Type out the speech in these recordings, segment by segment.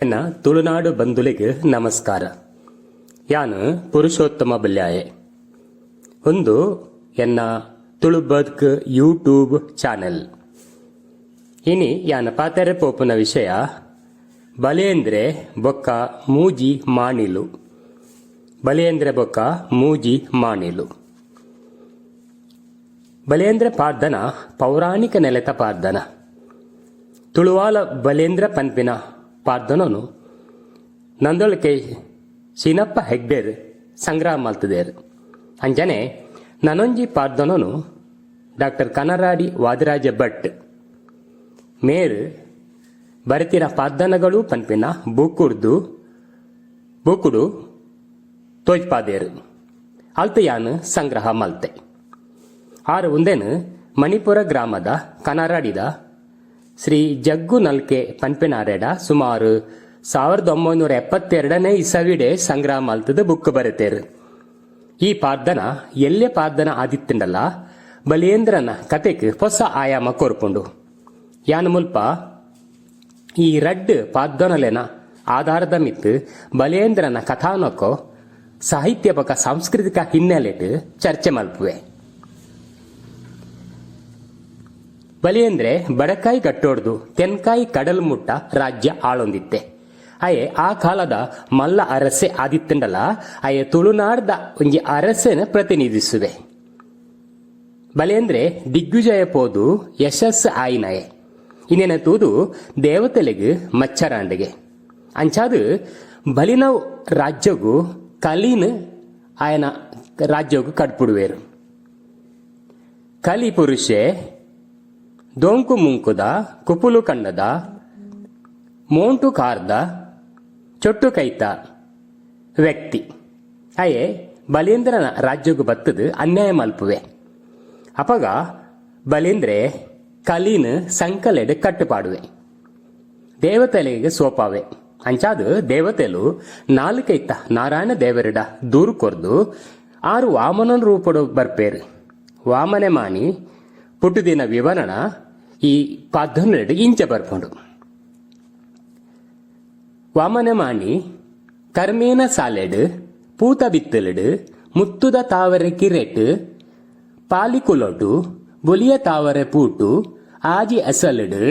ಎನ್ನ ತುಳುನಾಡು ಬಂಧುಲಿಗೆ ನಮಸ್ಕಾರ. ಯಾನು ಪುರುಷೋತ್ತಮ ಬಲ್ಯಾಯೆ. ಒಂದು ಎನ್ನ ತುಳು ಬದುಕ್ ಯೂಟ್ಯೂಬ್ ಚಾನೆಲ್. ಇನಿ ಯಾನ ಪಾತೆರೆ ಪೋಪುನ ವಿಷಯ ಬಲೇಂದ್ರೆ ಬೊಕ್ಕ ಮೂಜಿ ಮಾಣಿಲು. ಬಲೇಂದ್ರೆ ಬೊಕ್ಕ ಮೂಜಿ ಮಾಣಿಲು. ಬಲೇಂದ್ರ ಪಾರ್ದನ ಪೌರಾಣಿಕ ನೆಲೆತ ಪಾರ್ದನ. ತುಳುವಾಲ ಬಲೇಂದ್ರ ಪನ್ಪಿನ ಪಾರ್ದನನು ನಂದೊಳಕೆ ಶಿನಪ್ಪ ಹೆಗ್ಡೇರ್ ಸಂಗ್ರಹ ಮಲ್ತದೇರು. ಅಂಜನೆ ನನೊಂಜಿ ಪಾರ್ದನನು ಡಾಕ್ಟರ್ ಕನರಾಡಿ ವಾದಿರಾಜ ಭಟ್ ಮೇರು ಬರೆತಿನ ಪಾರ್ದನಗಳು ಪನ್ಪಿನ ಬೂಕುಡು ತೋಜ್ಪಾದೇರು ಅಲ್ತಯಾನು ಸಂಗ್ರಹ ಮಲ್ತೆ. ಆರು ಒಂದೇನು ಮಣಿಪುರ ಗ್ರಾಮದ ಕನರಾಡಿದ ಶ್ರೀ ಜಗ್ಗು ನಲ್ಕೆ ಪನ್ಪಿನಾರೆಡ ಸುಮಾರು 1972ನೇ ಇಸವಿಡೆ ಸಂಗ್ರಹ ಮಲ್ತದ ಬುಕ್ ಬರೆತೇರು. ಈ ಪಾರ್ದನ ಎಲ್ಲೆ ಪಾರ್ದನ ಆದಿತ್ತಂಡಲ್ಲ ಬಲೇಂದ್ರನ ಕತೆಗೆ ಹೊಸ ಆಯಾಮ ಕೋರ್ಪುಂಡು. ಯಾನ ಮುಲ್ಪ ಈ ರಡ್ ಪಾರ್ದನಲೆನ ಆಧಾರದ ಮಿತ್ತು ಬಲೇಂದ್ರನ ಕಥಾನಕೋ ಸಾಹಿತ್ಯ ಬಕ ಸಾಂಸ್ಕೃತಿಕ ಹಿನ್ನೆಲೆಟ್ ಚರ್ಚೆ ಮಲ್ಪುವೆ. ಬಲಿಯಂದ್ರೆ ಬಡಕಾಯಿ ಕಟ್ಟೋಡ್ದು ತೆನ್ಕಾಯಿ ಕಡಲ್ ಮುಟ್ಟ ರಾಜ್ಯ ಆಳೊಂದಿತ್ತೆ. ಅಯೆ ಆ ಕಾಲದ ಮಲ್ಲ ಅರಸೆ ಆದಿತ್ತಂಡಲ ಅಯೆ ತುಳುನಾಡ್ದ ಒಂಜಿ ಅರಸೆನ ಪ್ರತಿನಿಧಿಸುವೆ. ಬಲೇಂದ್ರೆ ದಿಗ್ವಿಜಯ ಪೋದು ಯಶಸ್ಸು ಆಯಿನಯೆ. ಇನ್ನೇನ ತೂದು ದೇವತೆಲೆಗ್ ಮಚ್ಚರಾಂಡಿಗೆ ಅಂಚಾದು ಬಲಿನವ್ ರಾಜ್ಯಗೂ ಕಲೀನ್ ಆಯನ ರಾಜ್ಯಗೂ ಕಟ್ಪುಡುವೇರು. ಕಲಿ ಪುರುಷೆ ದೊಂಕು ಮುಂಕುದ ಕುಪುಲು ಕಣ್ಣದ ಮೋಂಟು ಕಾರ್ದ ಚೊಟ್ಟು ಕೈತ ವ್ಯಕ್ತಿ ಅಯೇ ಬಲೇಂದ್ರನ ರಾಜ್ಯಗೂ ಬತ್ತದು ಅನ್ಯಾಯ ಮಲ್ಪುವೆ. ಅಪಗ ಬಲೇಂದ್ರೆ ಕಲೀನ್ ಸಂಕಲೆಡ್ ಕಟ್ಟುಪಾಡುವೆ. ದೇವತೆಲೆಗೆ ಸೋಪಾವೆ. ಅಂಚಾದು ದೇವತೆಲು ನಾಲ್ಕೈತ ನಾರಾಯಣ ದೇವರಿಡ ದೂರು ಕೊರ್ದು ಆರು ವಾಮನನ ರೂಪಡು ಬರ್ಪೇರು. ವಾಮನೆ ಮಾನಿ ಪುಟುದಿನ ವಿವರಣ ಈ ಪಾರ್ದನೆಡ್ ಇಂಚ ಬರ್ಪುಂಡು. ವಾಮನೆ ಮಾಣಿ ಕರ್ಮೇನ ಸಾಲೆಡ್ ಪೂತ ಬಿತ್ತಲೆಡ್ ಮುತ್ತುದ ತಾವರೆ ಕಿರೆಟ್ ಪಾಲಿಕುಲೊಡು ಬೊಲಿಯ ತಾವರೆ ಪೂಟು ಆಜಿ ಅಸಲೆಡ್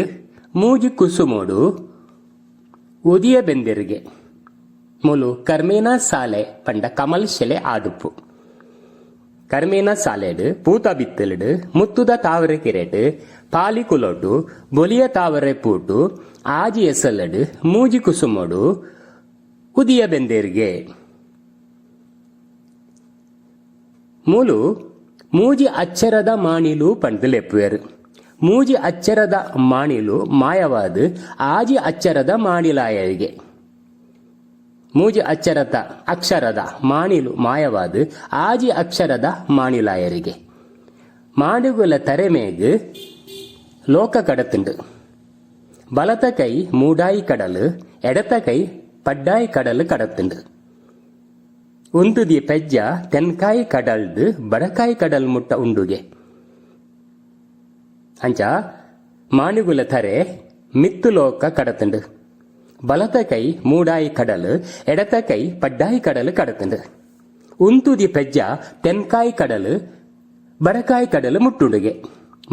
ಮೂಜಿ ಕುಸುಮೋಡು ಉದಿಯ ಬೆಂದೆರಿಗೆ ಮುಲು ಕರ್ಮೇನ ಸಾಲೆ ಪಂಡ ಕಮಲ್ ಶೆಲೆ ಆದುಪ್ಪು. ಕರ್ಮೇನ ಸಾಲೆಡ್ ಪೂತ ಬಿತ್ತಲೆಡ್ ಮುತ್ತುದ ತಾವರೆ ಕಿರೆಟ್ ಪಾಲಿಕುಲೊಡು ಬೊಲಿಯ ತಾವರೆ ಪೂಟು ಆಜಿ ಎಸಲೆಡ್ ಮೂಜಿ ಕುಸುಮೋಡು ಉದಿಯ ಬೆಂದೇರಿಗೆ ಮೂಲು ಮೂಜಿ ಅಚ್ಚರದ ಮಾಣಿಲು ಪಂಡ್ಲೆಪ್ಪುವೆರು. ಮೂಜಿ ಅಚ್ಚರದ ಮಾಣಿಲು ಮಾಯವಾದ ಆಜಿ ಅಚ್ಚರದ ಮಾಣಿಲಾಯರಿಗೆ. ಮೂಜಿ ಅಕ್ಷರದ ಮಾಣಿಲು ಮಾಯವಾದ ಆಜಿ ಅಕ್ಷರದ ಮಾಣಿಲಾಯರಿಗೆ. ಮಾಡುಗುಲ ತರೆಮೇಗ್ ಲೋಕ ಕಡತುಂಡು. ಬಲತ ಕೈ ಮೂಡಾಯಿ ಕಡಲು ಎಡತ ಕೈ ಪಡ್ಡಾಯಿ ಕಡಲು ಕಡತುಂಡು. ಉಂದುದಿ ಪೆಜ್ಜ ತೆನ್ಕಾಯಿ ಕಡಲ್ದು ಬಡಕಾಯಿ ಕಡಲ್ ಮುಟ್ಟ ಉಂಡುಗೆ. ಅಂಚ ಮಾಣಿಗುಲ ತರೆ ಮಿತ್ತು ಲೋಕ ಕಡತುಂಡು. ಬಲತ ಕೈ ಮೂಡಾಯಿ ಕಡಲು ಎಡತ ಕೈ ಪಡ್ಡಾಯಿ ಕಡಲು ಕಡತುಂಡು. ಉಂತುದಿ ಪೆಜ್ಜ ತೆನ್ಕಾಯಿ ಕಡಲು ಬಡಕಾಯಿ ಕಡಲು ಮುಟ್ಟುಡುಗೆ.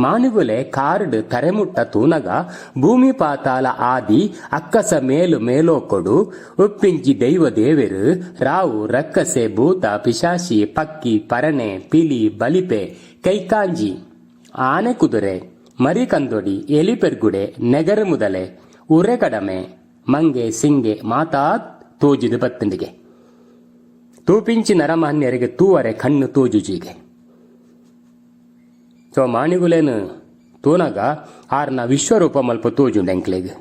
ಮಾನುಗುಲೆ ಕಾರ್ಡ್ ತರೆಮುಟ್ಟ ತೂನಗ ಭೂಮಿ ಪಾತಾಲ ಆದಿ ಅಕ್ಕಸ ಮೇಲು ಮೇಲೋಕೊಡು ಉಪ್ಪಿಂಚಿ ದೈವ ದೇವೆರು ರಾವು ರಕ್ಕಸೆ ಭೂತ ಪಿಶಾಶಿ ಪಕ್ಕಿ ಪರಣೆ ಪಿಲಿ ಬಲಿಪೆ ಕೈಕಾಂಜಿ ಆನೆ ಕುದುರೆ ಮರಿ ಕಂದೊಡಿ ಎಲಿಪೆರ್ಗುಡೆ ನೆಗರು ಮುದಲೆ ಉರೆ ಕಡಮೆ ಮಂಗೆ ಸಿಂಗೆ ಮಾತಾ ತೋಜಿದು ಬತ್ತಂಡಿಗೆ ತೂಪಿಂಚಿ ನರಮಾನ್ಯರಿಗೆ ತೂವರೆ ಕಣ್ಣು ತೋಜುಜಿಗೆ. ಸೊ ಮಾಣಿಗುಲೇನು ತೂನಗ ಆರ್ನ ವಿಶ್ವರೂಪ ಮಲ್ಪ ತೋಜುಂಡು ಎಂಕ್ಲೆಗ್.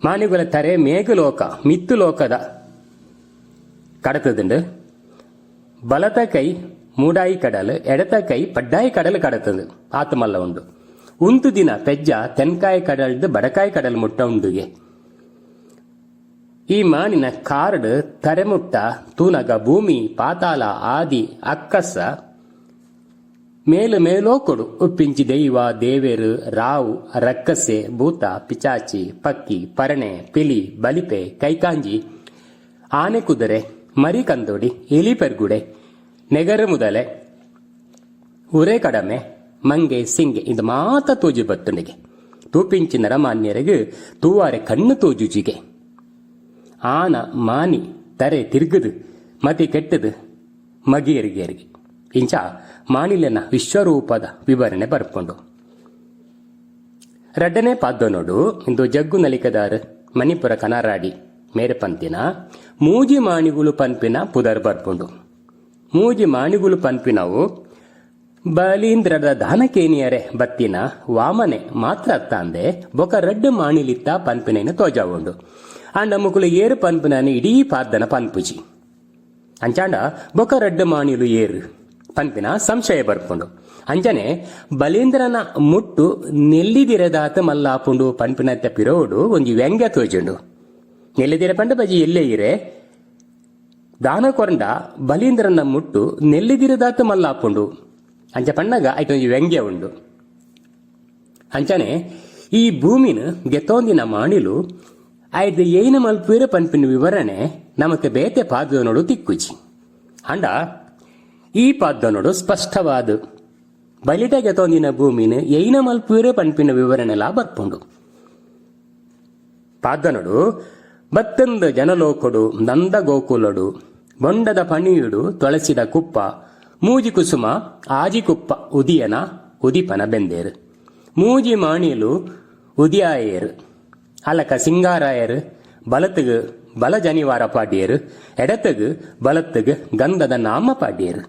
ಮಾಣಿಗುಲ ತರೆ ಮೇಘಲೋಕ ಮಿತ್ತು ಲೋಕದ ಕಡತದುಂಡು. ಬಲತ ಕೈ ಮೂಡಾಯಿ ಕಡಲು ಎಡತ ಕೈ ಪಡ್ಡಾಯಿ ಕಡಲು ಕಡತದು ಆತಮಲ್ಲ ಉಂಡು. ಉಂತು ದಿನ ಪೆಜ್ಜ ತೆನ್ಕಾಯಿ ಕಡಲ್ದು ಬಡಕಾಯಿ ಕಡಲು ಮುಟ್ಟ ಉಂಡುಗೆ. ಈ ಮಾನಿನ ಕಾರ್ಡ್ ತರೆಮುಟ್ಟ ತೂನಗ ಭೂಮಿ ಪಾತಾಲ ಆದಿ ಅಕ್ಕಸ ಮೇಲು ಮೇಲೋ ಕೊಡು ಉಪ್ಪಿಂಚಿ ದೈವ ದೇವೇರು ರಾವು ರಕ್ಕಸೆ ಭೂತ ಪಿಚಾಚಿ ಪಕ್ಕಿ ಪರಣೆ ಪಿಲಿ ಬಲಿಪೆ ಕೈಕಾಂಜಿ ಆನೆ ಕುದುರೆ ಮರಿ ಕಂದೋಡಿ ಎಲಿ ಪೆರ್ಗುಡೆ ನೆಗರು ಮುದಲೆ ಉರೆ ಕಡಮೆ ಮಂಗೆ ಸಿಂಗೆ ಇದು ಮಾತ ತೋಜು ಬತ್ತುನಿಗೆ ತೂಪಿಂಚಿ ನರಮಾನ್ಯರಿಗೆ ತೂವಾರೆ ಕಣ್ಣು ತೋಜುಜಿಗೆ ಆನ ಮಾನಿ ತರೆ ತಿರ್ಗದು ಮತಿ ಕೆಟ್ಟದು ಮಗಿಯರಿಗೆಯರಿಗೆ ಇಂಚ ಮಾನಿಲೆನ ವಿಶ್ವರೂಪದ ವಿವರಣೆ ಬರ್ಕೊಂಡು ರಡ್ಡನೇ ಪಾದ್ದನೋಡು ಇಂದು ಜಗ್ಗು ನಲಿಕದಾರ್ ಮಣಿಪುರ ಕನಾರಾಡಿ ಮೇರೆ ಪಂಪಿನ ಮೂಜಿ ಮಾಣಿಗುಲು ಪಂಪಿನ ಪುದರ್ ಬರ್ಕೊಂಡು ಮೂಜಿ ಮಾಣಿಗುಲು ಪಂಪಿನವು ಬಲೀಂದ್ರದ ದಾನಕೇನಿಯರೆ ಬತ್ತಿನ ವಾಮನೆ ಮಾತ್ರ ತಂದೆ ಬೊಕ ರಡ್ಡು ಮಾಣಿಲಿತ್ತ ಪಂಪಿನ ತೋಜಾವುಂಡು ಅಂಡ ಮುಕುಲು ಏರು ಪಂಪಿನ ಇಡೀ ಪಾದ್ದನ ಪಂಪುಜಿ ಅಂಚಾಂಡ ಬೊಕ ರಡ್ಡು ಮಾಣಿಲು ಏರು ಪಂಪಿನ ಸಂಶಯ ಬರ್ಕೊಂಡು ಅಂಚನೆ ಬಲೀಂದ್ರನ ಮುಟ್ಟು ನೆಲ್ಲಿದಿರದಾತ ಮಲ್ಲಾಪುಂಡು ಪಂಪಿನ ಪಿರೋಡು ಒಂಜಿ ವ್ಯಂಗ್ಯ ತೋಜುಂಡು ನೆಲ್ಲಿದಿರ ಪಂಡ ಬಜಿ ಎಲ್ಲೇ ಇರೆ ದಾನ ಕೊರಂಡ ಬಲೀಂದ್ರನ ಮುಟ್ಟು ನೆಲ್ಲಿದಿರದಾತ ಮಲ್ಲಾಪುಂಡು ಅಂಚ ಪಣ್ಣಗ ಐತ ಒಂಜಿ ವ್ಯಂಗ್ಯ ಉಂಡು ಅಂಚನೆ ಈ ಭೂಮಿನ ಗೆತ್ತೊಂದಿನ ಮಾಣಿಲು ಐದು ಏನ ಮಲ್ಪುರ ಪಂಪಿನ ವಿವರಣೆ ನಮಕ್ಕೆ ಬೇತೆ ಪಾದನೋಡು ತಿಕ್ಕುಜಿ ಅಂಡ ಈ ಪಾದನೋಡು ಸ್ಪಷ್ಟವಾದ ಬಲಿಟ ಗೆತ್ತೊಂದಿನ ಭೂಮಿನ ಏನ ಮಲ್ಪುರ ಪಂಪಿನ ವಿವರಣೆಲಾ ಬರ್ಪುಂಡು ಪಾದನೋಡು ಬತ್ತಂದ ಜನಲೋಕೊಡು ನಂದ ಗೋಕುಲಡು ಬೊಂಡದ ಪಣಿಯುಡು ತೊಳಸಿದ ಕುಪ್ಪ ಮೂಜಿ ಕುಸುಮ ಆಜಿ ಕುಪ್ಪ ಉದಿಯನ ಉದಿಪನ ಬೆಂದೇರು ಮೂಜಿ ಮಾಣಿಲು ಉದಿಯಾಯರು ಅಲಕ ಸಿಂಗಾರಾಯರು ಬಲತುಗು ಬಲ ಜನಿವಾರ ಪಾಡ್ಯರು ಎಡತುಗು ಬಲತುಗು ಗಂಧದ ನಾಮ ಪಾಡ್ಯರು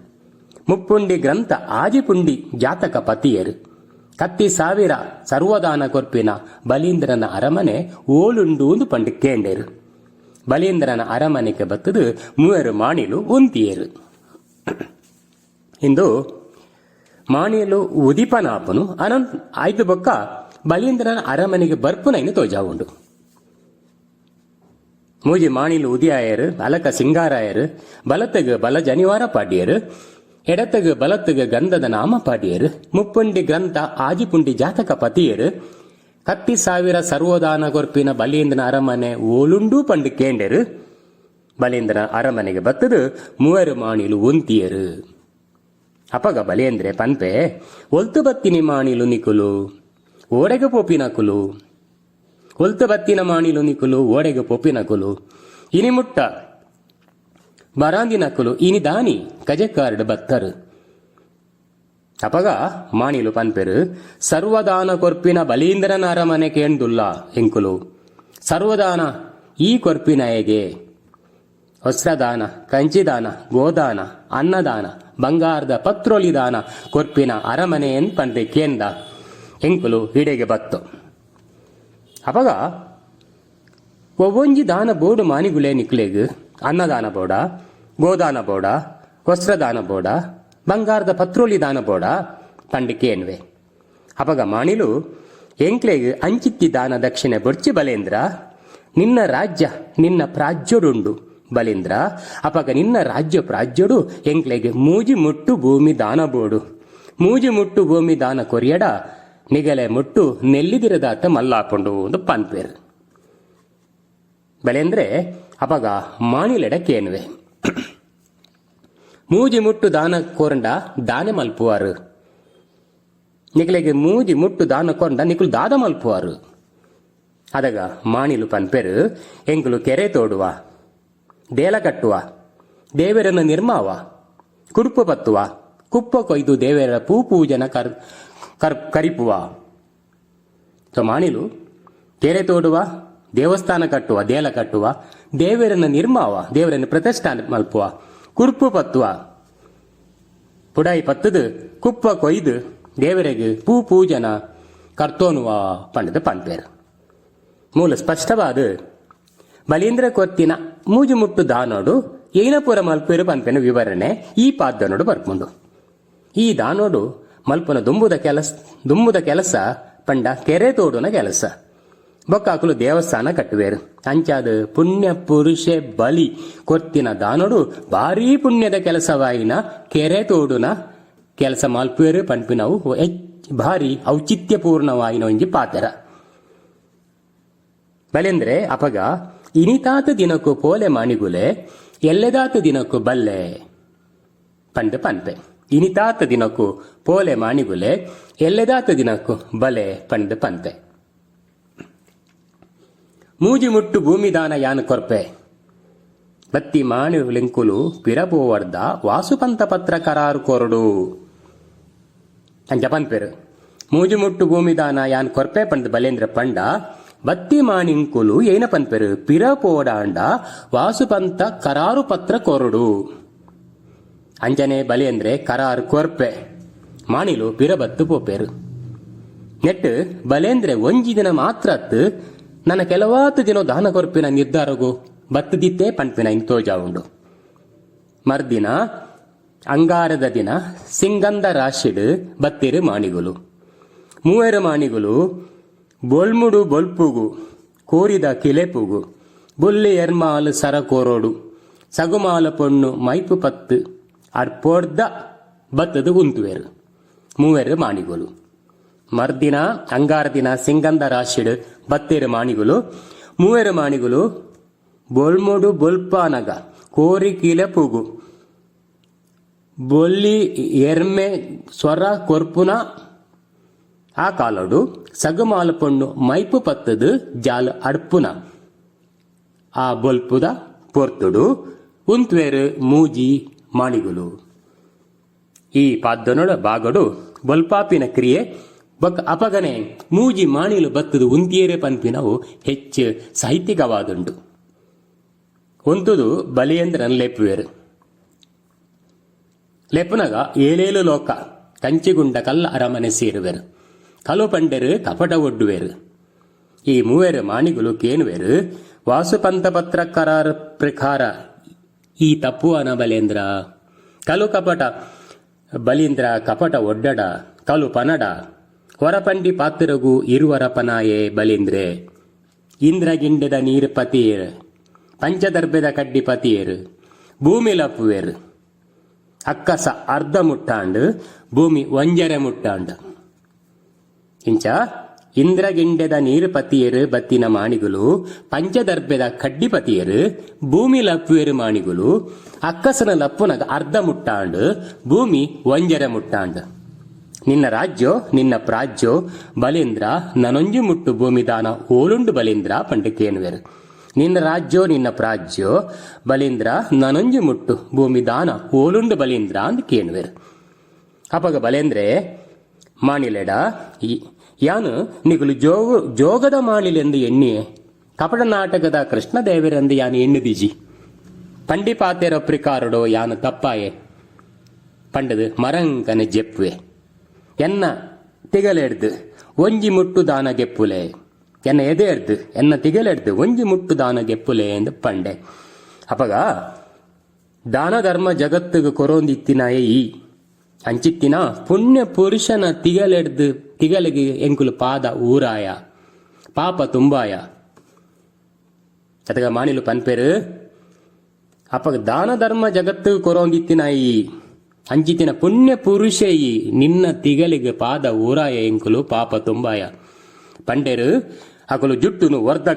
ಮುಪ್ಪುಂಡಿ ಗ್ರಂಥ ಆಜಿಪುಂಡಿ ಜಾತಕ ಪತಿಯರು ಕತ್ತಿ ಸಾವಿರ ಸರ್ವದಾನ ಕೊರ್ಪಿನ ಬಲೀಂದ್ರನ ಅರಮನೆ ಓಲುಂಡು ಪಂಡು ಕೇಂಡೇರು ಬಲೀಂದ್ರನ ಅರಮನೆಗೆ ಬತ್ತದು ಮೂವರು ಮಾಣಿಲು ಉಂತಿಯರು ಇಂದು ಮಾಣಿಲು ಉದಿಪನಾಪನು ಅನಂತ ಆಯ್ತು ಬೊಕ್ಕ ಬಲೀಂದ್ರನ ಅರಮನೆಗೆ ಬರ್ಪುನೈನು ತೋಜಾವುಂಡು ಮೂಜಿ ಮಾಣಿಲು ಉದಿಯಾಯರು ಅಲಕ ಸಿಂಗಾರಾಯರು ಬಲತಗು ಬಲ ಜನಿವಾರ ಪಾಡ್ಯರು ಎಡತಗು ಬಲತಗು ಗಂಧದ ನಾಮ ಪಾಡ್ಯರು ಮುಪ್ಪುಂಡಿ ಗ್ರಂಥ ಆಜಿಪುಂಡಿ ಜಾತಕ ಪತಿಯರು ಕತ್ತಿ ಸಾವಿರ ಸರ್ವದಾನ ಕೊರ್ಪಿನ ಬಲೀಂದ್ರನ ಅರಮನೆ ಓಲುಂಡು ಪಂಡು ಕೇಂಡರು ಬಲೀಂದ್ರನ ಅರಮನೆಗೆ ಬತ್ತದು ಮೂವರು ಮಾಣಿಲು ಉಂತಿಯರು ಅಪಗ ಬಲೇಂದ್ರೆ ಪನ್ಪೆ ಒಲ್ತು ಬತ್ತಿನಿ ಮಾಣಿಲು ನಿಕುಲು ಓಡೆಗೆ ಪೋಪಿನಕುಲು ಒಲ್ತು ಬತ್ತಿನ ಮಾಣಿಲು ನಿಕುಲು ಓಡೆಗೆ ಪೋಪಿನಕುಲು ಇನಿ ಮುಟ್ಟ ಬರಾಂದಿನಕುಲು ಇನಿ ದಾನಿ ಕಜೆಕಾರ್ಡ್ ಬತ್ತರು ಅಪಗ ಮಾಣಿಲು ಪನ್ಪೆರು ಸರ್ವದಾನ ಕೊರ್ಪಿನ ಬಲೀಂದ್ರನ ಅರಮನೆ ಕೇಂದುಲ್ಲ ಎಂಕುಲು ಸರ್ವದಾನ ಈ ಕೊರ್ಪಿನಯಗೆ ವಸ್ತ್ರದಾನ ಕಂಚಿದಾನ ಗೋದಾನ ಅನ್ನದಾನ ಬಂಗಾರದ ಪತ್ರೋಲಿದಾನ ಕೊರ್ಪಿನ ಅರಮನೆ ಪಂಡ್ರೆ ಕೇಂದ ಎಂಕುಲು ಹಿಡೆಗೆ ಬತ್ತು ಅಪಗ ಒವ್ವೊಂಜಿ ದಾನ ಬೋರ್ಡು ಮಾನಿಗುಲೆ ನಿಕ್ಲೆಗ್ ಅನ್ನದಾನ ಬೋಡ ಗೋದಾನ ಬೋಡ ವಸ್ತ್ರದಾನ ಬೋಡ ಬಂಗಾರದ ಪತ್ರೋಲಿ ದಾನ ಬೋಡ ಪಂಡು ಕೇನ್ವೆ ಅಪಗ ಮಾಣಿಲು ಎಂಕ್ಲೆಗ್ ಅಂಚಿತ್ತಿ ದಾನ ದಕ್ಷಿಣೆ ಬೊಡ್ಚಿ ಬಲೇಂದ್ರ ನಿನ್ನ ರಾಜ್ಯ ನಿನ್ನ ಪ್ರಾಜ್ಯಡುಂಡು ಬಲೀಂದ್ರ ಅಪಗ ನಿನ್ನ ರಾಜ್ಯ ಪ್ರಾಜ್ಯಡು ಎಂಕ್ಲೆಗೆ ಮೂಜಿ ಮುಟ್ಟು ಭೂಮಿ ದಾನ ಬೋಡು ಮೂಜಿ ಮುಟ್ಟು ಭೂಮಿ ದಾನ ಕೊರಿಯಡ ನಿಗಲೆ ಮುಟ್ಟು ನೆಲ್ಲಿದಿರದಾತ ಮಲ್ಲಾಪುಂಡು ಒಂದು ಪನ್ಪೇರು ಬಲೇಂದ್ರೆ ಅಪಗ ಮಾಣಿಲೆಡ ಕೇನ್ವೆ ಮೂಜಿ ಮುಟ್ಟು ದಾನ ಕೋರಂಡ ದಾನೆ ಮಲ್ಪುವಾರು ನಿಗಲೆಗೆ ಮೂಜಿ ಮುಟ್ಟು ದಾನ ಕೊಂಡ ನಿಕುಲು ದಾದ ಮಲ್ಪುವಾರು ಅದಗ ಮಾಣಿಲು ಪನ್ಪೇರು ಎಂಕುಲು ಕೆರೆ ತೋಡುವ ದೇಲ ಕಟ್ಟುವ ದೇವರನ್ನ ನಿರ್ಮಾವ ಕುಡುಪು ಪತ್ತುವ ಕುಪ್ಪ ಕೊಯ್ದು ದೇವರ ಪೂಜನ ಕರಿಪುವ ಸೊ ಮಾಣಿಲು ಕೆರೆ ತೋಡುವ ದೇವಸ್ಥಾನ ಕಟ್ಟುವ ದೇಲ ಕಟ್ಟುವ ದೇವರನ್ನ ನಿರ್ಮಾವ ದೇವರನ್ನು ಪ್ರತಿಷ್ಠಾನ ಮಲ್ಪುವ ಕುಡುಪು ಪತ್ತುವ ಪುಡಾಯಿ ಪತ್ತದು ಕುಪ್ಪ ಕೊಯ್ದು ದೇವರಿಗೆ ಪೂಜನ ಕರ್ತೋನುವ ಪಂಡದ ಪನ್ಪೇರು ಮೂಲ ಸ್ಪಷ್ಟವಾದ ಬಲೀಂದ್ರ ಕೊತ್ತಿನ ಮೂಜಿ ಮುಟ್ಟು ದಾನೋಡು ಏನಪುರ ಮಲ್ಪೇರು ಪನ್ಪೆನ ವಿವರಣೆ ಈ ಪಾದ್ದನೋಡು ಬರ್ಕೊಂಡು ಈ ದಾನೋಡು ಮಲ್ಪನ ದುಂಬುದ ಕೆಲಸ ಪಂಡ ಕೆರೆ ತೋಡುನ ಕೆಲಸ ಬೊಕ್ಕಾಕುಲು ದೇವಸ್ಥಾನ ಕಟ್ಟುವೇರು ಅಂಚಾದ ಪುಣ್ಯ ಪುರುಷೆ ಬಲಿ ಕೊತ್ತಿನ ದಾನೋಡು ಭಾರೀ ಪುಣ್ಯದ ಕೆಲಸವಾಯಿನ ಕೆರೆ ತೋಡುನ ಕೆಲಸ ಮಾಲ್ಪೇರು ಪಂಪಿನವು ಭಾರಿ ಔಚಿತ್ಯಪೂರ್ಣವಾಯಿನ ಒಂಜಿ ಪಾತೆರ ಬಲೆಂದ್ರೆ ಅಪಗ ಇನಿತಾತ ದಿನಕ್ಕೂ ಪೋಲೆ ಮಾಣಿಗುಲೆ ಎಲ್ಲೆದಾತ ದಿನಕ್ಕೂ ಬಲ್ಲೆ ಪಂಡು ಪನ್ಪೆ. ಇನಿತಾತ ದಿನಕ್ಕೂ ಪೋಲೆ ಮಾಣಿಗುಲೆ ಎಲ್ಲೆದಾತ ದಿನಕ್ಕೂ ಬಲೆ ಪಂಡು ಪನ್ಪೆ. ಮೂಜಿ ಮುಟ್ಟು ಭೂಮಿದಾನ ಯಾನು ಕೊರ್ಪೆ ಬತ್ತಿ ಮಾಣಿಗುಲೆಂಕುಲು ಪಿರಬೋವರ್ದ ವಾಸುಪಂತ ಪತ್ರ ಕರಾರು ಕೊರಡು ಅಂಚ ಪನ್ಪೆರು. ಮೂಜಿ ಮುಟ್ಟು ಭೂಮಿದಾನ ಯಾನ್ ಕೊರ್ಪೆ ಪಂಡ್ ಬಲೇಂದ್ರ ಪಂಡ ಬತ್ತಿ ಮಾಣಿಂಕುಲು ಏನ ಪನ್ಪೆರು ಪಿರಪೋಡಾಂಡ ವಾಸುಪಂತ ಕರಾರು ಪತ್ರ ಕೊರಡು ಅಂಜನೆ ಬಲೇಂದ್ರೆ ಕರಾರು ಕೊರ್ಪೆ ಮಾಣಿಲು ಪಿರಬತ್ತು ಪೋಪೇರು. ನೆಟ್ ಬಲೇಂದ್ರೆ ಒಂಜಿ ದಿನ ಮಾತ್ರತ್ ನನ್ನ ಕೆಲವಾತು ದಿನ ದಾನ ಕೊರ್ಪಿನ ನಿರ್ಧಾರಗು ಬತ್ತದಿತ್ತೇ ಪಂಪಿನ ಇಂತೋಜಾ ಉಂಡು. ಮರ್ದಿನ ಅಂಗಾರದ ದಿನ ಸಿಂಗಂದ ರಾಶಿಡ್ ಬತ್ತಿರು ಮಾಣಿಗುಲು ಮೂವೇರು ಮಾಣಿಗುಲು ಬೊಲ್ಮುಡು ಬೊಲ್ಪುಗು ಕೋರಿದ ಕಿಲೆಪುಗು ಬೊಲ್ಲೆ ಎರ್ಮಾಲು ಸರ ಕೋರೋಡು ಸಗುಮಾಲ ಪೊಣ್ಣು ಮೈಪು ಪತ್ತು ಅರ್ಪೋರ್ದ ಬತ್ತದು ಉಂತುವೆರು ಮೂವೇರು ಮಾಣಿಗುಲು. ಮರ್ದಿನ ಅಂಗಾರ ದಿನ ಸಿಂಗಂದ ರಾಶಿಡ್ ಬತ್ತೇರು ಮಾಣಿಗುಲು ಮೂವೇರು ಮಾಣಿಗುಲು ಬೊಲ್ಮುಡು ಬೊಲ್ಪಾನಗ ಕೋರಿ ಕಿಲೆಪುಗು ಬೊಲ್ಲಿ ಎರ್ಮೆ ಸ್ವರ ಕೊರ್ಪುನ ಆ ಕಾಲಡು ಸಗುಮಾಲ ಪೊಣ್ಣು ಮೈಪು ಪತ್ತದು ಜಾಲ ಅಡ್ಪುನ ಆ ಬೊಲ್ಪುದ ಪೊರ್ತುಡು ಉಂತ್ವೇರು ಮೂಜಿ ಮಾಣಿಗುಲು. ಈ ಪಾದ್ದನೊಡ ಬಾಗಡು ಬೊಲ್ಪಾಪಿನ ಕ್ರಿಯೆ ಬೊಕ್ಕ ಅಪಗನೆ ಮೂಜಿ ಮಾಣಿಲು ಬತ್ತದು ಉಂತಿಯೇರೆ ಪನ್ಪಿನವು ಹೆಚ್ಚು ಸಾಹಿತ್ಯಿಕವಾದುಂಡು. ಒಂತುದು ಬಲಿಯಂದ್ರನ್ ಲೆಪ್ಪುವೆರು ಲೆಪ್ಪುನಗ ಏಳೇಳು ಲೋಕ ಕಂಚಿಗುಂಡ ಕಲ್ಲ ಅರಮನೆ ಸೇರುವೆರು ಕಲು ಪಂಡೆರು ಕಪಟ ಒಡ್ಡುವೆರು. ಈ ಮೂವೇರು ಮಾಣಿಗುಲು ಕೇನುವೆರು ವಾಸುಪಂತ ಪತ್ರ ಕರಾರ ಪ್ರಕಾರ ಈ ತಪ್ಪು ಅನ ಬಲೇಂದ್ರ ಕಲು ಕಪಟ ಬಲೀಂದ್ರ ಕಪಟ ಒಡ್ಡಡ ಕಲು ಪನಡ ಹೊರಪಂಡಿ ಪಾತ್ರಗೂ ಇರುವರ ಪನಾಯೇ ಬಲೀಂದ್ರೆ ಇಂದ್ರಗಿಂಡದ ನೀರು ಪತಿಯೇರು ಪಂಚದರ್ಭದ ಕಡ್ಡಿ ಪತಿಯೇರು ಭೂಮಿ ಲಪ್ಪುವೆರು ಅಕ್ಕಸ ಅರ್ಧ ಮುಟ್ಟಾಂಡು ಭೂಮಿ ಒಂಜರೆ ಮುಟ್ಟಾಂಡು ಇಂಚ ಇಂದ್ರಗಿಂಡೆದ ನೀರು ಪತಿಯರು ಬತ್ತಿನ ಮಾಣಿಗುಲು ಪಂಚದರ್ಭದ ಕಡ್ಡಿ ಪತಿಯರು ಭೂಮಿ ಲಪ್ಪುವೆರು ಮಾಣಿಗುಲು ಅಕ್ಕಸನ ಲಪ್ಪುನಗ ಅರ್ಧ ಮುಟ್ಟಾಂಡು ಭೂಮಿ ಒಂಜರೆ ಮುಟ್ಟಾಂಡು. ನಿನ್ನ ರಾಜ್ಯೋ ನಿನ್ನ ಪ್ರಾಜ್ಯೋ ಬಲೇಂದ್ರ ನನೊಂಜು ಮುಟ್ಟು ಭೂಮಿದಾನ ಓಲುಂಡು ಬಲೇಂದ್ರ ಪಂಡಿಕೇನುವೆರು. ನಿನ್ನ ರಾಜ್ಯೋ ನಿನ್ನ ಪ್ರಾಜ್ಯೋ ಬಲೇಂದ್ರ ನನೊಂಜು ಮುಟ್ಟು ಭೂಮಿದಾನ ಓಲುಂಡು ಬಲೇಂದ್ರ ಅಂದ್ ಕೇನುವೆರು. ಅಪಗ ಬಲೇಂದ್ರೆ ಮಾಣಿಲೆಡ ಯಾನು ನಿಗುಲು ಜೋಗದ ಮಾಣಿಲೆಂದು ಎಣ್ಣಿಯೇ ಕಪಟ ನಾಟಕದ ಕೃಷ್ಣದೇವರೆಂದು ಯಾನು ಎಣ್ಣುದಿಜಿ ಪಂಡಿ ಪಾತೆರ ಪ್ರಕಾರಡೋ ಯಾನು ತಪ್ಪಾಯೆ ಪಂಡದು ಮರಂಕನೆ ಜೆಪ್ಪುವೆ ಎನ್ನ ತಿಗಲೆಡ್ದು ಒಂಜಿ ಮುಟ್ಟು ದಾನ ಗೆಪ್ಪುಲೆ ಎನ್ನ ಎದೆರ್ದು ಎನ್ನ ತಿಗಲೆಡ್ದು ಒಂಜಿ ಮುಟ್ಟು ದಾನ ಗೆಪ್ಪುಲೆ ಎಂದು ಪಂಡೆ. ಅಪಗ ದಾನ ಧರ್ಮ ಜಗತ್ತಿಗೆ ಕೊರೊಂದಿತ್ತಿನಾಯೇ ಈ ಅಂಚಿತ್ತಿನ ಪುಣ್ಯ ಪುರುಷನ ತಿಗಲೆಡ್ದು ತಿಗಲಿಗೆ ಎಂಕುಲು ಪಾದ ಊರಾಯ ಪಾಪ ತುಂಬಾಯ ಅತಗ ಮಾಣಿಲು ಪನ್ಪೇರು ಅಪಗ ದಾನ ಧರ್ಮ ಜಗತ್ತಿಗೆ ಕೊರೊಂದಿತ್ತಿನಾಯಿ ಅಂಚಿತ್ತಿನ ಪುಣ್ಯ ಪುರುಷಯಿ ನಿನ್ನ ತಿಗಲಿಗೆ ಪಾದ ಊರಾಯ ಎಂಕುಲು ಪಾಪ ತುಂಬಾಯ ಪಂಡೇರು ಅಕಲು ಜುಟ್ಟುನು ವರ್ಧ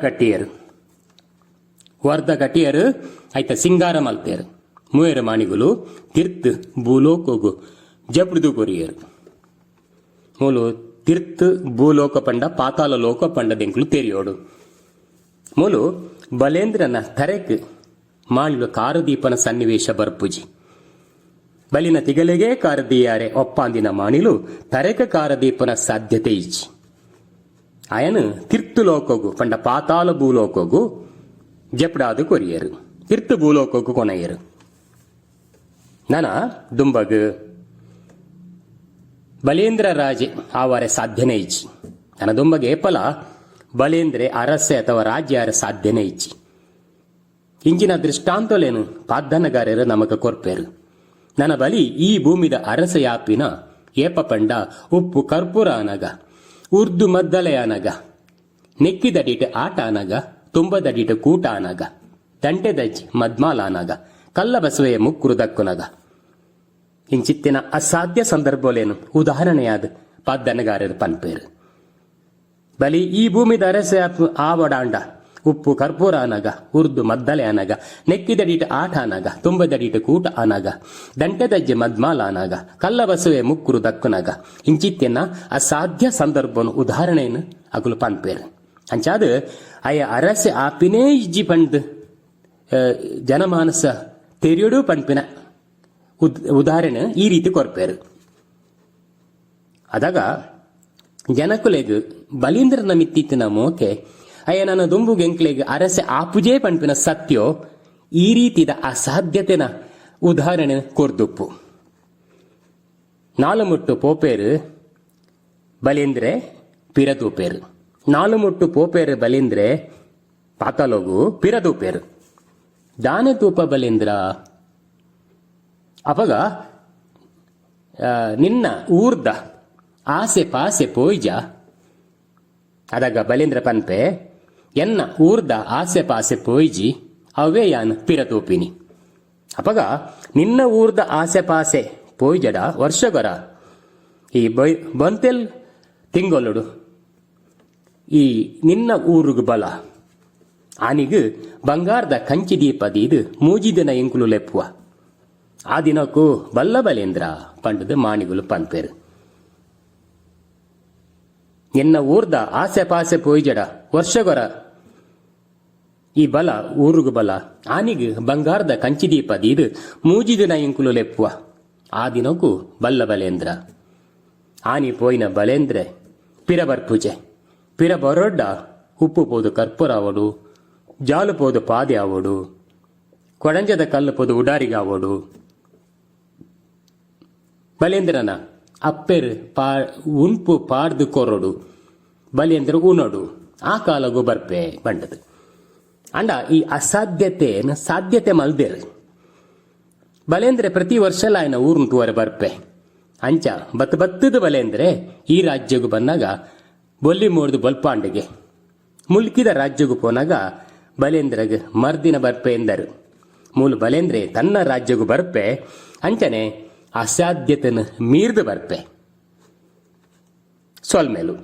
ಕಟ್ಟಿಯರು ಆಯ್ತ ಸಿಂಗಾರ ಮಲ್ತೇರು ಮೂವೇರು ಮಾಣಿಗುಲು ತಿರ್ತ್ ಭೂಲೋಕೋಗು ಜಪ್ಡುದು ಕೊರಿಯರು ಮೂಲು ತಿರ್ತ್ ಭೂಲೋಕ ಪಂಡ ಪಾತಾಳ ಲೋಕ ಪಂಡದೆಂಕುಲು ತೆರಿಯೋಡು ಮೂಲು ಬಲೇಂದ್ರನ ತರೆಕ್ ಮಾಣಿಲು ಕಾರದೀಪನ ಸನ್ನಿವೇಶ ಬರ್ಪುಜಿ ಬಲಿನ ತಿಗಲೆಗೆ ಕಾರದೀಯಾರೆ ಒಪ್ಪಾಂದಿನ ಮಾಣಿಲು ತರೆಕ ಕಾರದೀಪನ ಸಾಧ್ಯತೆ ಇಜ್ಜಿ ಆಯನು ತಿರ್ತು ಲೋಕೋಗು ಪಂಡ ಪಾತಾಳ ಭೂಲೋಕೋಗು ಜಪ್ಡಾದು ಕೊರಿಯರು ತಿರ್ತು ಭೂಲೋಕೋಗು ಕೊನೆಯರು ನನ ದುಂಬಗ್ ಬಲೇಂದ್ರ ರಾಜೆ ಆವರೆ ಸಾಧ್ಯನೇ ಇಚ್ಚಿ ನನ್ನ ದುಂಬಗೆ ಏಪಲ ಬಲೇಂದ್ರೆ ಅರಸೆ ಅಥವಾ ರಾಜ್ಯ ಅರ ಸಾಧ್ಯನೇ ಇಚ್ಚಿ ಇಂಚಿನ ದೃಷ್ಟಾಂತಲೇನು ಪಾದ್ದನಗಾರರು ನಮಗ ಕೊರ್ಪೇರು ನನ್ನ ಬಲಿ ಈ ಭೂಮಿದ ಅರಸ ಯಾಪಿನ ಏಪ ಪಂಡ ಉಪ್ಪು ಕರ್ಪೂರ ಅನಗ ಉರ್ದು ಮದ್ದಲೆ ಅನಗ ನೆಕ್ಕಿದಡಿಟ ಆಟ ಅನಗ ತುಂಬದಡಿಟ ಕೂಟ ಅನಗ ದಂಟೆದಜ್ಜಿ ಮದ್ಮಾಲ ಅನಗ ಕಲ್ಲ ಬಸವೆಯ ಮುಕ್ಕುರು ದಕ್ಕುನಗ ಇಂಚಿತ್ತಿನ ಅಸಾಧ್ಯ ಸಂದರ್ಭಲೇನು ಉದಾಹರಣೆಯಾದ ಪದ್ದನಗಾರರು ಪನ್ಪೇರು ಬಲಿ ಈ ಭೂಮಿದ ಅರಸೆ ಆವಡಾಂಡ ಉಪ್ಪು ಕರ್ಪೂರ ಅನಗ ಉರ್ದು ಮದ್ದಲೆ ಅನಗ ನೆಕ್ಕಿದಡೀಟ ಆಟ ಅನಗ ತುಂಬದಡೀಟ ಕೂಟ ಅನಗ ದಂಟೆದಜ್ಜೆ ಮದ್ಮಾಲ ಅನಗ ಕಲ್ಲ ಬಸುವೆ ಮುಕ್ಕುರು ದಕ್ಕುನಗ ಇಂಚಿತ್ತಿನ ಅಸಾಧ್ಯ ಸಂದರ್ಭನು ಉದಾಹರಣೆಯನ್ನು ಅಗುಲು ಪನ್ಪೇರು ಅಂಚಾದ ಅಯ್ಯ ಅರಸೆ ಆಪಿನೇ ಇಜ್ಜಿ ಪಂಡ್ ಜನಮಾನಸ ತೆರೆಯಡು ಪನ್ಪಿನ ಉದಾಹರಣೆ ಈ ರೀತಿ ಕೊರ್ಪೇರು ಅದಾಗ ಜನಕುಲೆಗ್ ಬಲೀಂದ್ರನ ಮಿತ್ತಿತ್ತಿನ ಮೋಕೆ ಅಯ್ಯ ನನ್ನ ದುಂಬುಗೆ ಎಂಕ್ಲೆಗ್ ಅರಸೆ ಆಪುಜೇ ಪಂಪಿನ ಸತ್ಯೋ ಈ ರೀತಿದ ಅಸಾಧ್ಯತೆನ ಉದಾಹರಣೆ ಕೊರ್ದುಪ್ಪು ನಾಲುಮುಟ್ಟು ಪೋಪೇರು ಬಲೀಂದ್ರೆ ಪಿರದೂಪೇರು ನಾಲುಮುಟ್ಟು ಪೋಪೇರು ಬಲೀಂದ್ರೆ ಪಾತಲೋಗು ಪಿರದೂಪೇರು ದಾನೆ ತೂಪ ಬಲೀಂದ್ರ ಅಪಗ ನಿನ್ನ ಊರ್ದ ಆಸೆ ಪಾಸೆ ಪೋಯ್ಜ ಅದಾಗ ಬಲೀಂದ್ರ ಪನ್ಪೆ ಎನ್ನ ಊರ್ದ ಆಸೆ ಪಾಸೆ ಪೋಯ್ಜಿ ಅವೇ ಯಾನ್ ಪಿರತೂಪಿನಿ ಅಪಗ ನಿನ್ನ ಊರ್ದ ಆಸೆ ಪಾಸೆ ಪೋಯ್ಜಡ ವರ್ಷಗೊರ ಈ ಬಂತೆಲ್ ತಿಂಗೊಲುಡು ಈ ನಿನ್ನ ಊರುಗು ಬಲ ಆನಿಗ್ ಬಂಗಾರದ ಕಂಚಿ ದೀಪದೀದು ಮೂಜಿದಿನ ಎಂಕುಲು ಲೆಪ್ಪುವ ಆ ದಿನಕ್ಕೂ ಬಲ್ಲ ಬಲೇಂದ್ರ ಪಂಡದು ಮಾಣಿಗುಲು ಪನ್ಪೇರು ಎನ್ನ ಊರ್ದ ಆಸೆ ಪಾಸೆ ಪೋಯ್ಜಡ ವರ್ಷಗೊರ ಈ ಬಲ ಊರುಗು ಬಲ ಆನಿಗ್ ಬಂಗಾರದ ಕಂಚಿ ದೀಪದೀದು ಮೂಜಿದಿನ ಎಂಕುಲು ಲೆಪ್ಪುವ ಆ ದಿನಕ್ಕೂ ಬಲ್ಲ ಬಲೇಂದ್ರ ಆನಿ ಪೋಯ್ನ ಬಲೇಂದ್ರೆ ಪಿರ ಬರ್ಪುಜೆ ಪಿರ ಬರೊಡ್ಡ ಉಪ್ಪು ಪೋದು ಕರ್ಪೂರ ಆವಡು ಜಾಲು ಪೋದು ಪಾದೆ ಆವಡು ಕೊಡಂಜದ ಕಲ್ಲು ಪೋದು ಉಡಾರಿಗಾವಡು ಬಲೇಂದ್ರನ ಅಪ್ಪೆರು ಉನ್ಪು ಪಾಡ್ದು ಕೊರಡು ಬಲೇಂದ್ರ ಉನೋಡು ಆ ಕಾಲಗೂ ಬರ್ಪೆ ಬಂಡದು ಅಂಡ ಈ ಅಸಾಧ್ಯತೆಯನ್ನು ಸಾಧ್ಯತೆ ಮಲ್ದೇರು ಬಲೇಂದ್ರೆ ಪ್ರತಿ ವರ್ಷ ಆಯ್ನ ಊರ್ನು ತೂವರೆ ಬರ್ಪೆ ಅಂಚ ಬತ್ತದ ಬಲೇಂದ್ರೆ ಈ ರಾಜ್ಯಗೂ ಬಂದಾಗ ಬೊಲ್ಲಿ ಮೂಡ್ದು ಬಲ್ಪಾಂಡಿಗೆ ಮುಲ್ಕಿದ ರಾಜ್ಯಗೂ ಪೋನಾಗ ಬಲೇಂದ್ರಗ್ ಮರ್ದಿನ ಬರ್ಪೆ ಎಂದರು ಮೂಲು ಬಲೇಂದ್ರೆ ತನ್ನ ರಾಜ್ಯಗೂ ಬರ್ಪೆ ಅಂಚನೆ ಅಸಾಧ್ಯತೆಯನ್ನು ಮೀರ್ದು ಬರ್ಪೆ ಸೊಲ್ಮೇಲು